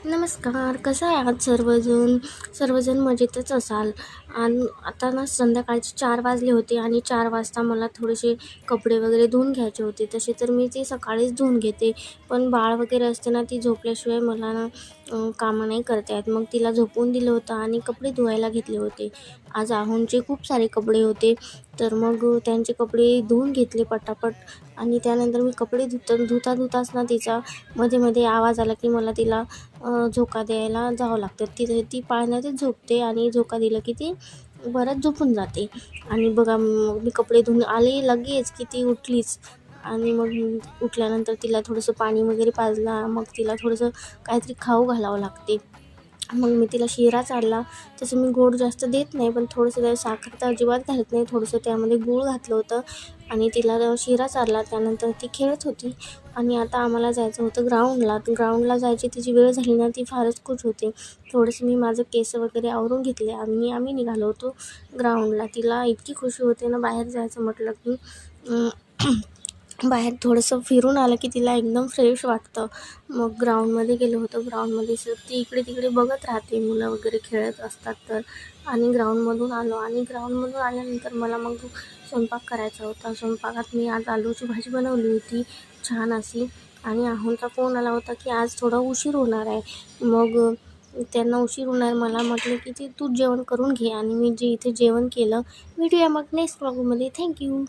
नमस्कार. कसं आहे आज सर्वजण मजेतच असाल. आणि आता ना संध्याकाळचे 4 वाजले होते आणि 4 वाजता मला थोडेसे कपडे वगैरे धुवून घ्यायचे होते. तसे तर मी ते सकाळीच धुवून घेते, पण बाळ वगैरे असते ना, ती झोपल्याशिवाय मला ना कामं नाही करता येत. मग तिला झोपवून दिलं होतं आणि कपडे धुवायला घेतले होते. आज आहोंचे खूप सारे कपडे होते, तर मग त्यांचे कपडे धुवून घेतले पटापट. आणि त्यानंतर मी कपडे धुताच ना तिचा मध्ये आवाज आला, की मला तिला झोका द्यायला जावं लागतं. ती पाळण्यातच झोपते आणि झोका दिला की ती परत झोपून जाते. आणि बघा मग मी कपडे धुवून आले लगेच की ती उठलीच. आणि मग उठल्यानंतर तिला थोडंसं पाणी वगैरे पाजला. मग तिला थोडंसं काहीतरी खाऊ घालावं लागते. मग मी तिला शिरा चारला. तसं मी गोड जास्त देत नाही, पण थोडंसं त्या साखर तर अजिबात घालत नाही. थोडंसं त्यामध्ये गूळ घातलं होतं आणि तिला शिरा चारला. त्यानंतर ती खेळत होती आणि आता आम्हाला जायचं होतं ग्राउंडला जायची तिची वेळ झाली ना, ती फारच खुश होते. थोडंसं मी माझं केस वगैरे आवरून घेतले आणि आम्ही निघालो होतो ग्राउंडला. तिला इतकी खुशी होते ना बाहेर जायचं म्हटलं की. बाहेर थोडंसं फिरून आलं की तिला एकदम फ्रेश वाटतं. मग ग्राउंडमध्ये गेलो होतो. ग्राउंडमध्ये ती इकडे-तिकडे बघत राहते, मुलं वगैरे खेळत असतात तर. आणि ग्राउंडमधून आलो आणि ग्राउंडमधून आल्यानंतर मला मग स्वयंपाक करायचा होता. स्वयंपाकात मी आज आलूची भाजी बनवली होती छान अशी. आणि आहोंचा फोन आला होता की आज थोडा उशीर होणार आहे. मग त्यांना उशीर होणार, मला म्हटलं की ते तूच जेवण करून घे आणि मी जे इथे जेवण केलं. भेटूया मग नेक्स्ट व्लॉगमध्ये. Thank you.